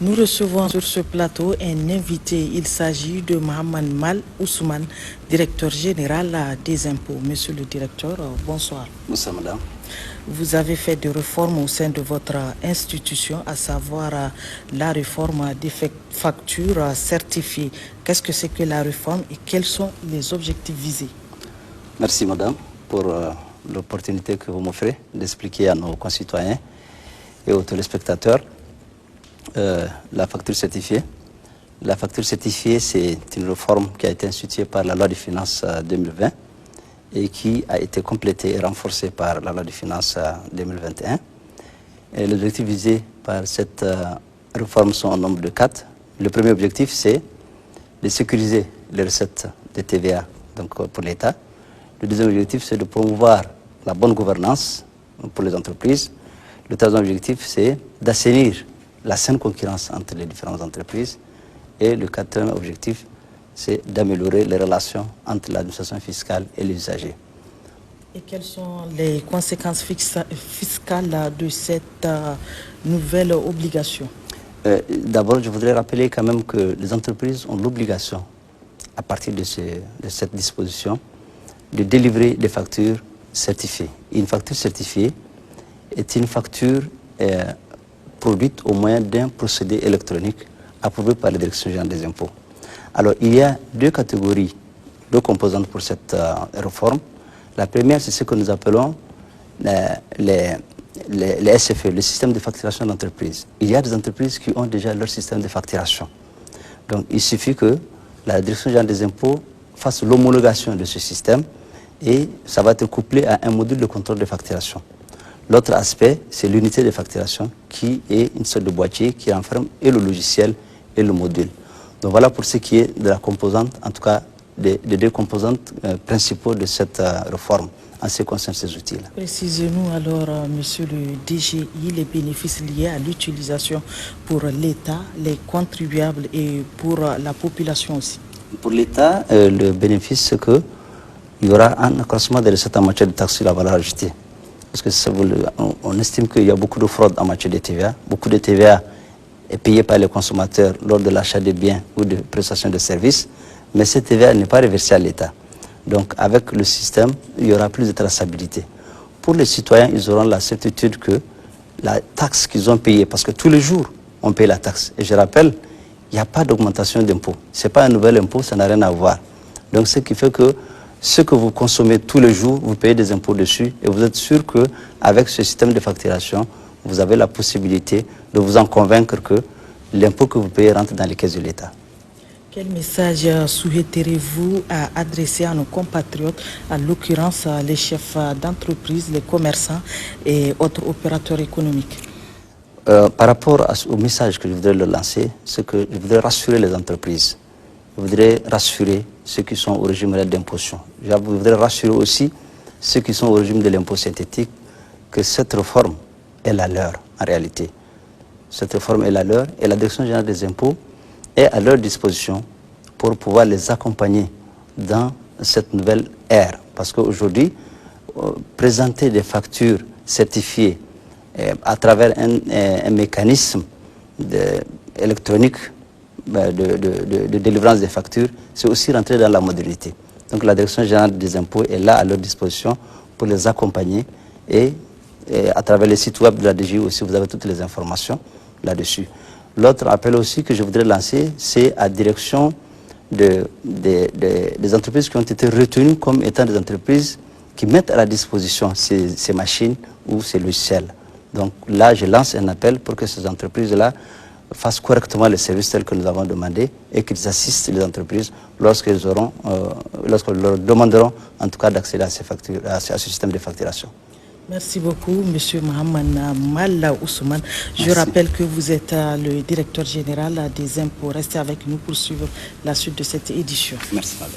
Nous recevons sur ce plateau un invité. Il s'agit de Mohamed Mal Ousmane, directeur général des impôts. Monsieur le directeur, bonsoir. Bonsoir, madame. Vous avez fait des réformes au sein de votre institution, à savoir la réforme des factures certifiées. Qu'est-ce que c'est que la réforme et quels sont les objectifs visés? Merci, madame, pour l'opportunité que vous m'offrez d'expliquer à nos concitoyens et aux téléspectateurs la facture certifiée. La facture certifiée, c'est une réforme qui a été instituée par la loi des finances 2020 et qui a été complétée et renforcée par la loi des finances 2021. Et les objectifs visés par cette réforme sont au nombre de 4. Le premier objectif, c'est de sécuriser les recettes de TVA donc, pour l'État. Le deuxième objectif, c'est de promouvoir la bonne gouvernance pour les entreprises. Le troisième objectif, c'est d'assainir la saine concurrence entre les différentes entreprises. Et le quatrième objectif, c'est d'améliorer les relations entre l'administration fiscale et les usagers. Et quelles sont les conséquences fiscales de cette nouvelle obligation? D'abord, je voudrais rappeler quand même que les entreprises ont l'obligation, à partir de cette disposition, de délivrer des factures certifiées. Une facture certifiée est une facture produite au moyen d'un procédé électronique approuvé par la Direction générale des impôts. Alors, il y a deux catégories, deux composantes pour cette réforme. La première, c'est ce que nous appelons les SFE, le système de facturation d'entreprise. Il y a des entreprises qui ont déjà leur système de facturation. Donc, il suffit que la Direction générale des impôts fasse l'homologation de ce système et ça va être couplé à un module de contrôle de facturation. L'autre aspect, c'est l'unité de facturation qui est une sorte de boîtier qui renferme et le logiciel et le module. Donc voilà pour ce qui est de la composante, en tout cas des deux composantes principaux de cette réforme en ce qui concerne ces outils-là. Précisez-nous alors, monsieur le DGI, les bénéfices liés à l'utilisation pour l'État, les contribuables et pour la population aussi. Pour l'État, le bénéfice, c'est qu'il y aura un accroissement des recettes en matière de taxes sur la valeur ajoutée. Parce que on estime qu'il y a beaucoup de fraude en matière de TVA. Beaucoup de TVA est payé par les consommateurs lors de l'achat de biens ou de prestations de services, mais cette TVA n'est pas reversée à l'État. Donc avec le système, il y aura plus de traçabilité. Pour les citoyens, ils auront la certitude que la taxe qu'ils ont payée, parce que tous les jours, on paye la taxe. Et je rappelle, il n'y a pas d'augmentation d'impôt. Ce n'est pas un nouvel impôt, ça n'a rien à voir. Donc ce qui fait que ce que vous consommez tous les jours, vous payez des impôts dessus et vous êtes sûr qu'avec ce système de facturation, vous avez la possibilité de vous en convaincre que l'impôt que vous payez rentre dans les caisses de l'État. Quel message souhaiterez-vous adresser à nos compatriotes, à l'occurrence les chefs d'entreprise, les commerçants et autres opérateurs économiques? Par rapport au message que je voudrais leur lancer, c'est que je voudrais rassurer les entreprises. Je voudrais rassurer ceux qui sont au régime d'imposition. Je voudrais rassurer aussi ceux qui sont au régime de l'impôt synthétique que cette réforme est la leur en réalité. Cette réforme est la leur et la Direction générale des impôts est à leur disposition pour pouvoir les accompagner dans cette nouvelle ère. Parce qu'aujourd'hui, présenter des factures certifiées à travers un mécanisme électronique de délivrance des factures, c'est aussi rentrer dans la modernité. Donc la Direction générale des impôts est là à leur disposition pour les accompagner et à travers les sites web de la DGI aussi, vous avez toutes les informations là-dessus. L'autre appel aussi que je voudrais lancer, c'est à direction des entreprises qui ont été retenues comme étant des entreprises qui mettent à la disposition ces machines ou ces logiciels. Donc là, je lance un appel pour que ces entreprises-là fassent correctement les services tels que nous avons demandé et qu'ils assistent les entreprises lorsqu'elles leur demanderont en tout cas d'accéder à ces factures, à ce système de facturation. Merci beaucoup, monsieur Mohamed Mal Ousmane. Je rappelle que vous êtes le directeur général des impôts. Restez avec nous pour suivre la suite de cette édition. Merci, madame.